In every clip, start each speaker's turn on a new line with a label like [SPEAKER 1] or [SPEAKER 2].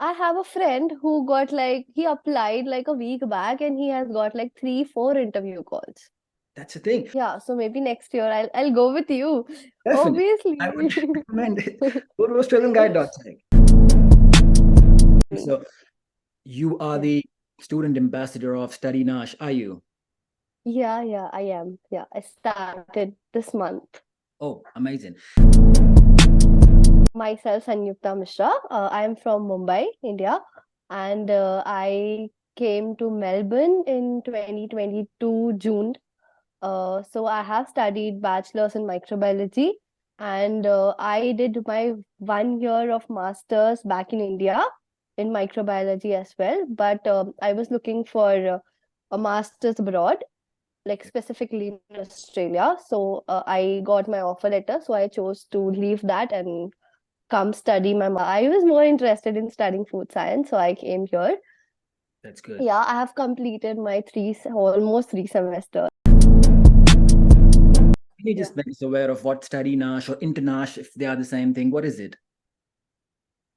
[SPEAKER 1] I have a friend who got he applied like a week back and he has got like 3, 4 interview calls.
[SPEAKER 2] That's the thing.
[SPEAKER 1] Yeah, so maybe next year I'll go with you.
[SPEAKER 2] Definitely. I would
[SPEAKER 1] Obviously.
[SPEAKER 2] recommend it. Go to AustralianGuide.tech. So you are
[SPEAKER 1] Yeah.
[SPEAKER 2] the student ambassador of Studynash, are you?
[SPEAKER 1] Yeah, I am. Yeah, I started this month.
[SPEAKER 2] Oh, amazing.
[SPEAKER 1] Myself and Yuta Mishra. I am from Mumbai, India, and I came to Melbourne in 2022 June. So I have studied bachelor's in microbiology, and I did my 1 year of master's back in India in microbiology as well. But I was looking for a master's abroad, like specifically in Australia. So I got my offer letter, so I chose to leave that and come study I was more interested in studying food science, so I came here.
[SPEAKER 2] That's good.
[SPEAKER 1] Yeah, I have completed my almost 3 semesters.
[SPEAKER 2] Can you
[SPEAKER 1] Yeah.
[SPEAKER 2] just make us aware of what Studynash or Internash, if they are the same thing? What is it?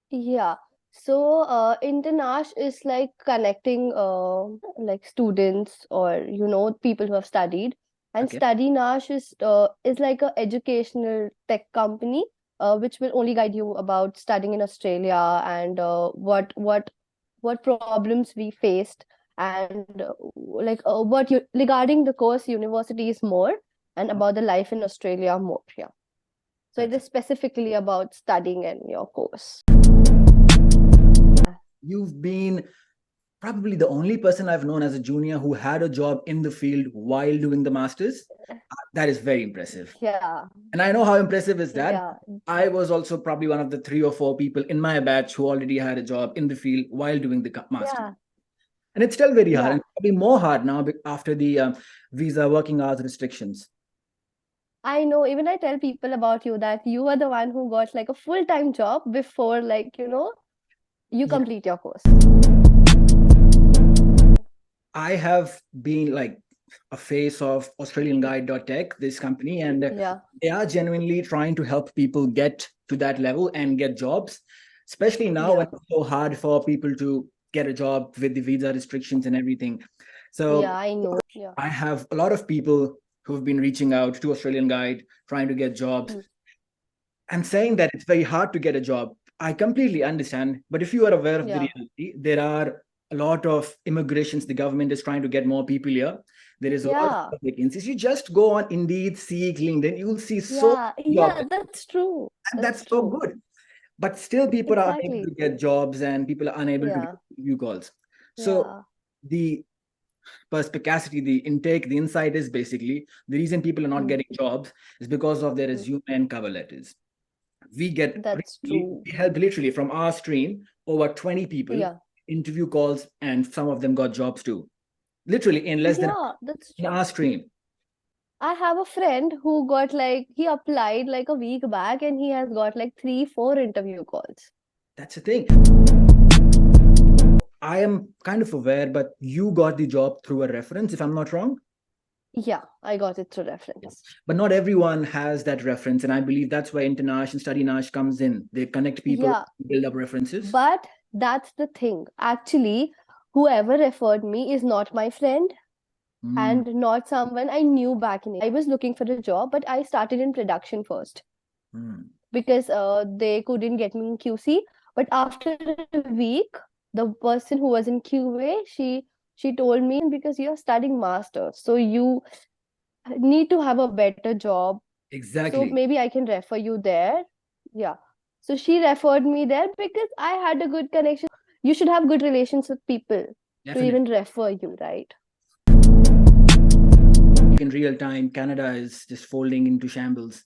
[SPEAKER 1] Yeah. So, Internash is like connecting like students or people who have studied. And
[SPEAKER 2] Okay.
[SPEAKER 1] Studynash is like a educational tech company which will only guide you about studying in Australia and what problems we faced and what you regarding the course universities more and about the life in Australia more. Yeah. So it
[SPEAKER 2] That's
[SPEAKER 1] is specifically about studying in your course.
[SPEAKER 2] You've been probably the only person I've known as a junior who had a job in the field while doing the masters. That is very impressive.
[SPEAKER 1] Yeah,
[SPEAKER 2] And I know how impressive is that.
[SPEAKER 1] yeah,
[SPEAKER 2] I was also probably one of the 3 or 4 people in my batch who already had a job in the field while doing the master.
[SPEAKER 1] yeah,
[SPEAKER 2] And it's still very hard,
[SPEAKER 1] yeah.
[SPEAKER 2] and probably more hard now after the visa working hours restrictions.
[SPEAKER 1] I know. Even I tell people about you that you are the one who got like a full-time job before you
[SPEAKER 2] Yeah,
[SPEAKER 1] complete your course.
[SPEAKER 2] I have been like a face of AustralianGuide.tech, this company, and
[SPEAKER 1] Yeah,
[SPEAKER 2] they are genuinely trying to help people get to that level and get jobs, especially now when
[SPEAKER 1] yeah,
[SPEAKER 2] it's so hard for people to get a job with the visa restrictions and everything.
[SPEAKER 1] yeah,
[SPEAKER 2] So
[SPEAKER 1] I know. Yeah.
[SPEAKER 2] I have a lot of people who've been reaching out to Australian Guide, trying to get jobs,
[SPEAKER 1] Mm,
[SPEAKER 2] and saying
[SPEAKER 1] mm,
[SPEAKER 2] that it's very hard to get a job. I completely understand. But if you are aware of the
[SPEAKER 1] yeah,
[SPEAKER 2] reality, there are a lot of immigrations. The government is trying to get more people here. There is a lot
[SPEAKER 1] yeah,
[SPEAKER 2] of vacancies. You just go on Indeed, Seek, LinkedIn, you will see so
[SPEAKER 1] yeah,
[SPEAKER 2] many jobs.
[SPEAKER 1] yeah. That's true.
[SPEAKER 2] And
[SPEAKER 1] That's
[SPEAKER 2] that's so
[SPEAKER 1] true.
[SPEAKER 2] good. But still, people are unable
[SPEAKER 1] Exactly.
[SPEAKER 2] to get jobs and people are unable to get
[SPEAKER 1] Yeah,
[SPEAKER 2] view calls. So
[SPEAKER 1] yeah.
[SPEAKER 2] the perspicacity, the intake, the insight is basically the reason people are not
[SPEAKER 1] Mm,
[SPEAKER 2] getting jobs is because of their
[SPEAKER 1] mm.
[SPEAKER 2] resume and cover letters.
[SPEAKER 1] That's
[SPEAKER 2] We
[SPEAKER 1] true.
[SPEAKER 2] helped literally from our stream over 20 people
[SPEAKER 1] Yeah,
[SPEAKER 2] interview calls, and some of them got jobs too. Literally in less than a
[SPEAKER 1] yeah.
[SPEAKER 2] month
[SPEAKER 1] That's
[SPEAKER 2] in
[SPEAKER 1] true.
[SPEAKER 2] our stream.
[SPEAKER 1] I have a friend who got he applied like a week back and he has got like 3, 4 interview calls.
[SPEAKER 2] That's the thing. I am kind of aware, but you got the job through a reference, if I'm not wrong.
[SPEAKER 1] Yeah, I got it through
[SPEAKER 2] Yes.
[SPEAKER 1] reference.
[SPEAKER 2] But not everyone has that reference. And I believe that's where Internash and Studynash comes in. They connect people,
[SPEAKER 1] Yeah,
[SPEAKER 2] build up references.
[SPEAKER 1] but that's the thing. Actually, whoever referred me is not my friend
[SPEAKER 2] Mm,
[SPEAKER 1] and not someone I knew back in it. I was looking for a job, but I started in production first
[SPEAKER 2] mm.
[SPEAKER 1] because they couldn't get me in QC. But after a week, the person who was in QA, she told me because you're studying masters, so you need to have a better job. So
[SPEAKER 2] Exactly.
[SPEAKER 1] maybe I can refer you there. Yeah. So she referred me there because I had a good connection. You should have good relations with people to
[SPEAKER 2] Definitely.
[SPEAKER 1] even refer you, right?
[SPEAKER 2] In real time, Canada is just folding into shambles.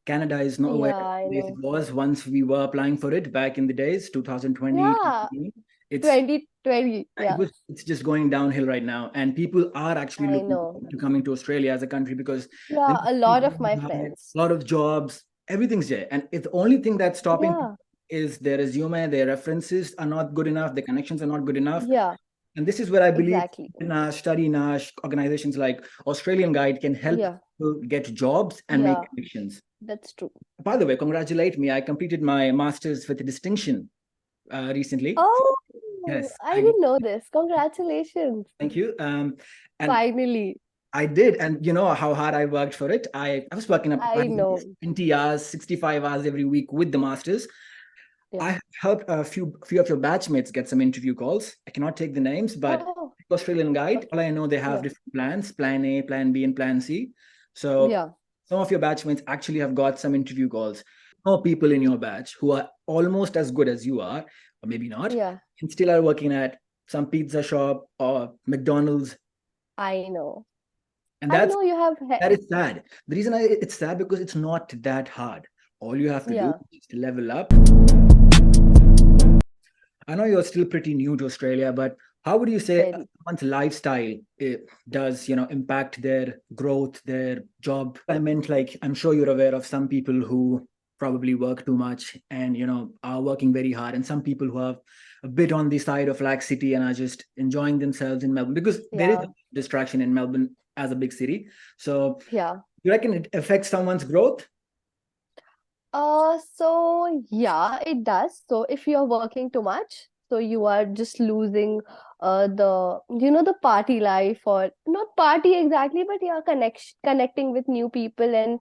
[SPEAKER 2] Canada is nowhere
[SPEAKER 1] Yeah, I
[SPEAKER 2] the place it
[SPEAKER 1] know.
[SPEAKER 2] was once we were applying for it back in the days, 2020,
[SPEAKER 1] Yeah,
[SPEAKER 2] 2019. It's
[SPEAKER 1] 2020. Yeah,
[SPEAKER 2] it's just going downhill right now, and people are actually
[SPEAKER 1] I
[SPEAKER 2] looking
[SPEAKER 1] know.
[SPEAKER 2] to coming to Australia as a country because the
[SPEAKER 1] Yeah, a lot of my
[SPEAKER 2] a
[SPEAKER 1] friends.
[SPEAKER 2] lot of jobs, everything's there, and it's the only thing that's stopping
[SPEAKER 1] Yeah,
[SPEAKER 2] is their resume, their references are not good enough, their connections are not good enough.
[SPEAKER 1] yeah,
[SPEAKER 2] And this is where I believe
[SPEAKER 1] exactly.
[SPEAKER 2] Nash, Studynash, organizations like Australian Guide can help
[SPEAKER 1] Yeah,
[SPEAKER 2] people get jobs and make
[SPEAKER 1] yeah,
[SPEAKER 2] connections.
[SPEAKER 1] that's true.
[SPEAKER 2] By the way, congratulate me. I completed my master's with distinction. recently.
[SPEAKER 1] Oh,
[SPEAKER 2] Yes,
[SPEAKER 1] I didn't know this. Congratulations.
[SPEAKER 2] thank you. And
[SPEAKER 1] Finally,
[SPEAKER 2] I did, and you know how hard I worked for it. I was working up
[SPEAKER 1] I know.
[SPEAKER 2] 20 hours, 65 hours every week with the masters.
[SPEAKER 1] Yeah.
[SPEAKER 2] I helped a few of your batchmates get some interview calls. I cannot take the names, but
[SPEAKER 1] Oh,
[SPEAKER 2] Australian Guide, all
[SPEAKER 1] okay.
[SPEAKER 2] I know they have
[SPEAKER 1] Yeah.
[SPEAKER 2] different plans, plan A, plan B, and plan C. So
[SPEAKER 1] Yeah.
[SPEAKER 2] some of your batchmates actually have got some interview calls. More people in your batch who are almost as good as you are, or maybe not,
[SPEAKER 1] Yeah.
[SPEAKER 2] and still are working at some pizza shop or McDonald's.
[SPEAKER 1] I know.
[SPEAKER 2] And
[SPEAKER 1] I
[SPEAKER 2] that's
[SPEAKER 1] know you have.
[SPEAKER 2] that is sad. The reason it's sad because it's not that hard. All you have to do
[SPEAKER 1] Yeah.
[SPEAKER 2] is to level up. I know you're still pretty new to Australia, but how would you say
[SPEAKER 1] Very.
[SPEAKER 2] someone's lifestyle does, impact their growth, their job? I meant like I'm sure you're aware of some people who probably work too much and are working very hard, and some people who have a bit on the side of laxity and are just enjoying themselves in Melbourne because there is
[SPEAKER 1] Yeah.
[SPEAKER 2] a distraction in Melbourne as a big city. So
[SPEAKER 1] Yeah.
[SPEAKER 2] you reckon it affects someone's growth?
[SPEAKER 1] So yeah, it does. So if you're working too much, so you are just losing the party life, or not party exactly, but you're connecting with new people, and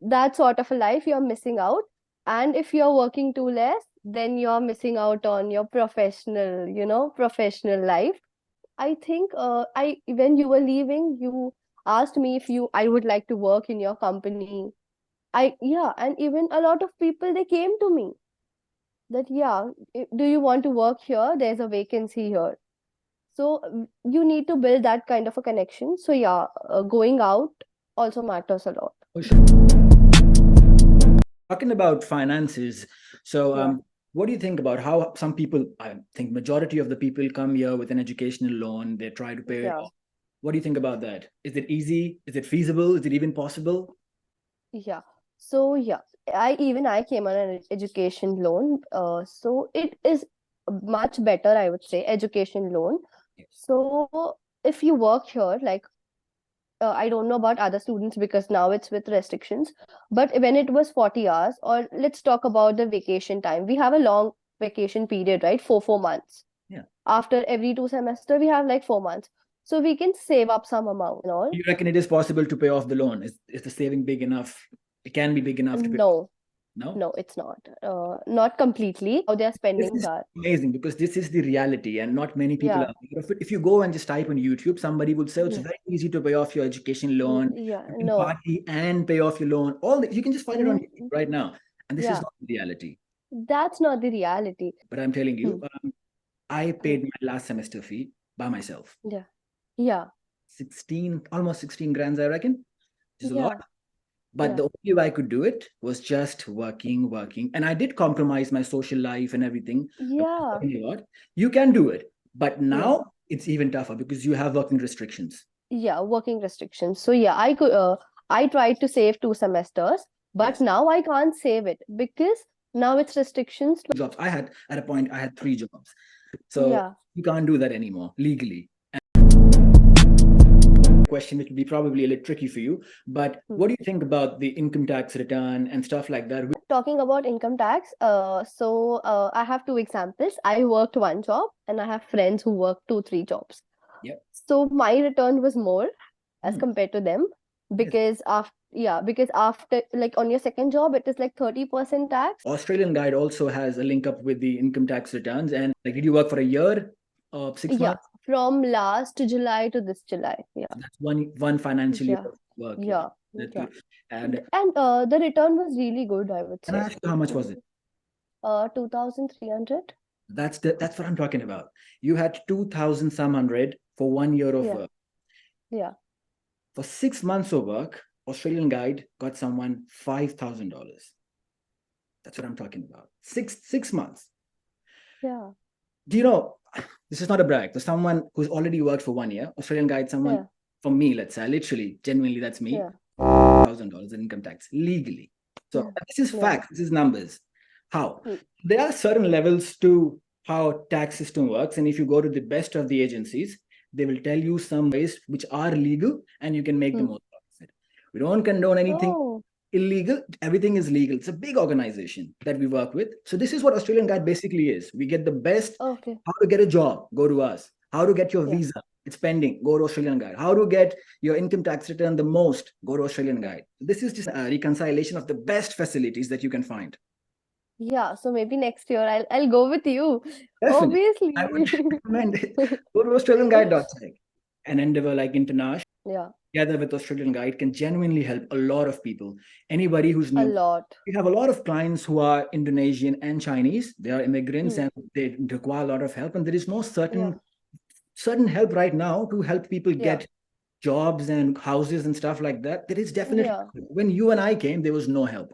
[SPEAKER 1] that sort of a life you're missing out. And if you're working too less, then you're missing out on your professional life. I think I when you were leaving, you asked me if you I would like to work in your company. Yeah, and even a lot of people, they came to me that, yeah, do you want to work here? There's a vacancy here. So you need to build that kind of a connection. So yeah, going out also matters a lot.
[SPEAKER 2] For sure. Talking about finances, so
[SPEAKER 1] Yeah,
[SPEAKER 2] what do you think about how some people, I think majority of the people come here with an educational loan, they try to pay it
[SPEAKER 1] yeah,
[SPEAKER 2] off. What do you think about that? Is it easy? Is it feasible? Is it even possible?
[SPEAKER 1] yeah. So yeah, I came on an education loan. So it is much better, I would say, education loan.
[SPEAKER 2] Yes.
[SPEAKER 1] So if you work here, like I don't know about other students because now it's with restrictions. But when it was 40 hours, or let's talk about the vacation time. We have a long vacation period, right? Four months.
[SPEAKER 2] Yeah.
[SPEAKER 1] After every 2 semester, we have like 4 months. So we can save up some amount and all.
[SPEAKER 2] You reckon it is possible to pay off the loan? Is the saving big enough? It can be big enough to pay off.
[SPEAKER 1] No,
[SPEAKER 2] No?
[SPEAKER 1] no, it's not. Not completely. How their
[SPEAKER 2] This
[SPEAKER 1] spendings
[SPEAKER 2] is
[SPEAKER 1] are.
[SPEAKER 2] amazing because this is the reality, and not many people
[SPEAKER 1] Yeah.
[SPEAKER 2] are aware of it. If you go and just type on YouTube, somebody would say it's
[SPEAKER 1] Yeah.
[SPEAKER 2] very easy to pay off your education loan.
[SPEAKER 1] Yeah.
[SPEAKER 2] You can
[SPEAKER 1] No.
[SPEAKER 2] party and pay off your loan. You can just find it on YouTube
[SPEAKER 1] Mm,
[SPEAKER 2] right now. And this is
[SPEAKER 1] yeah.
[SPEAKER 2] not the reality.
[SPEAKER 1] That's not the reality.
[SPEAKER 2] But I'm telling
[SPEAKER 1] Hmm.
[SPEAKER 2] you, I
[SPEAKER 1] Hmm.
[SPEAKER 2] paid my last semester fee by myself.
[SPEAKER 1] Yeah. Yeah.
[SPEAKER 2] 16, almost 16 grand, I reckon, which is a lot.
[SPEAKER 1] Yeah.
[SPEAKER 2] But
[SPEAKER 1] Yeah.
[SPEAKER 2] the only way I could do it was just working. And I did compromise my social life and everything. I was
[SPEAKER 1] Yeah.
[SPEAKER 2] working a lot. You can do it. But
[SPEAKER 1] Yeah.
[SPEAKER 2] now it's even tougher because you have working restrictions.
[SPEAKER 1] Yeah, working restrictions. So yeah, I tried to save 2 semesters, but
[SPEAKER 2] Yes.
[SPEAKER 1] now I can't save it because now it's restrictions.
[SPEAKER 2] Jobs. I had, at a point, I had 3 jobs. So
[SPEAKER 1] Yeah.
[SPEAKER 2] you can't do that anymore legally. Question, which would be probably a little tricky for you, but
[SPEAKER 1] Hmm.
[SPEAKER 2] what do you think about the income tax return and stuff like that?
[SPEAKER 1] Talking about income tax, I have two examples. I worked one job and I have friends who work two, three jobs.
[SPEAKER 2] Yep.
[SPEAKER 1] So my return was more as
[SPEAKER 2] Hmm.
[SPEAKER 1] compared to them
[SPEAKER 2] Yes.
[SPEAKER 1] because after, like, on your second job, it is like 30% tax.
[SPEAKER 2] Australian Guide also has a link up with the income tax returns. And like, did you work for a year or 6 months?
[SPEAKER 1] Yeah, from last July to this July. Yeah.
[SPEAKER 2] So that's one financial year
[SPEAKER 1] Yeah.
[SPEAKER 2] of work. Yeah,
[SPEAKER 1] Yeah.
[SPEAKER 2] that's
[SPEAKER 1] Yeah.
[SPEAKER 2] good. And
[SPEAKER 1] And the return was really good, I would
[SPEAKER 2] can I
[SPEAKER 1] say.
[SPEAKER 2] ask you how much was it?
[SPEAKER 1] 2,300.
[SPEAKER 2] That's what I'm talking about. You had 2,000 some hundred for 1 year of
[SPEAKER 1] Yeah.
[SPEAKER 2] work.
[SPEAKER 1] Yeah.
[SPEAKER 2] For 6 months of work, Australian Guide got someone $5,000. That's what I'm talking about. Six months.
[SPEAKER 1] Yeah.
[SPEAKER 2] Do you know? This is not a brag. There's someone who's already worked for 1 year. Australian Guide, someone
[SPEAKER 1] Yeah.
[SPEAKER 2] for me, let's say, literally, genuinely, that's me.
[SPEAKER 1] Yeah.
[SPEAKER 2] $1,000 in income tax legally. So
[SPEAKER 1] Yeah.
[SPEAKER 2] this is
[SPEAKER 1] Yeah.
[SPEAKER 2] facts. This is numbers. How?
[SPEAKER 1] Hmm.
[SPEAKER 2] There are certain levels to how tax system works, and if you go to the best of the agencies, they will tell you some ways which are legal, and you can make the
[SPEAKER 1] Hmm.
[SPEAKER 2] most of it. We don't condone anything.
[SPEAKER 1] Oh.
[SPEAKER 2] illegal, everything is legal. It's a big organization that we work with. So this is what Australian Guide basically is. We get the best.
[SPEAKER 1] Okay.
[SPEAKER 2] How to get a job, go to us. How to get your
[SPEAKER 1] Yeah.
[SPEAKER 2] visa, it's pending, go to Australian Guide. How to get your income tax return the most, go to Australian Guide. This is just a reconciliation of the best facilities that you can find.
[SPEAKER 1] Yeah, so maybe next year I'll go with you.
[SPEAKER 2] Definitely.
[SPEAKER 1] Obviously.
[SPEAKER 2] I would recommend it. Go to AustralianGuide.tech. An endeavor like International,
[SPEAKER 1] Yeah,
[SPEAKER 2] together with Australian Guide, can genuinely help a lot of people. Anybody who's
[SPEAKER 1] a
[SPEAKER 2] new.
[SPEAKER 1] lot.
[SPEAKER 2] We have a lot of clients who are Indonesian and Chinese. They are immigrants
[SPEAKER 1] Hmm.
[SPEAKER 2] and they require a lot of help. And there is no
[SPEAKER 1] Yeah,
[SPEAKER 2] certain help right now to help people
[SPEAKER 1] yeah,
[SPEAKER 2] get jobs and houses and stuff like that. There is definitely,
[SPEAKER 1] yeah.
[SPEAKER 2] when you and I came, there was no help.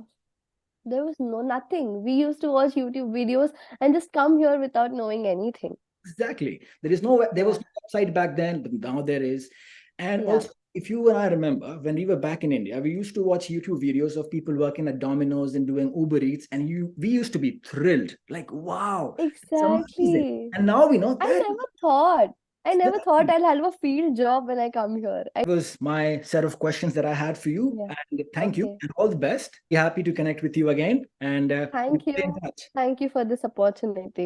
[SPEAKER 1] There was nothing. We used to watch YouTube videos and just come here without knowing anything.
[SPEAKER 2] Exactly. There was
[SPEAKER 1] Yeah,
[SPEAKER 2] no website back then, but now there is. And
[SPEAKER 1] yeah.
[SPEAKER 2] also, if you and I remember, when we were back in India, we used to watch YouTube videos of people working at Domino's and doing Uber Eats, and we used to be thrilled, like, wow, it's amazing.
[SPEAKER 1] Exactly.
[SPEAKER 2] And now we know
[SPEAKER 1] I
[SPEAKER 2] that
[SPEAKER 1] never thought. I never thought
[SPEAKER 2] that
[SPEAKER 1] I'll have a field job when I come here.
[SPEAKER 2] was my set of questions that I had for you.
[SPEAKER 1] Yeah.
[SPEAKER 2] And thank you
[SPEAKER 1] Okay.
[SPEAKER 2] and all the best. Be happy to connect with you again and
[SPEAKER 1] Thank
[SPEAKER 2] stay in
[SPEAKER 1] you.
[SPEAKER 2] touch.
[SPEAKER 1] Thank you for this opportunity.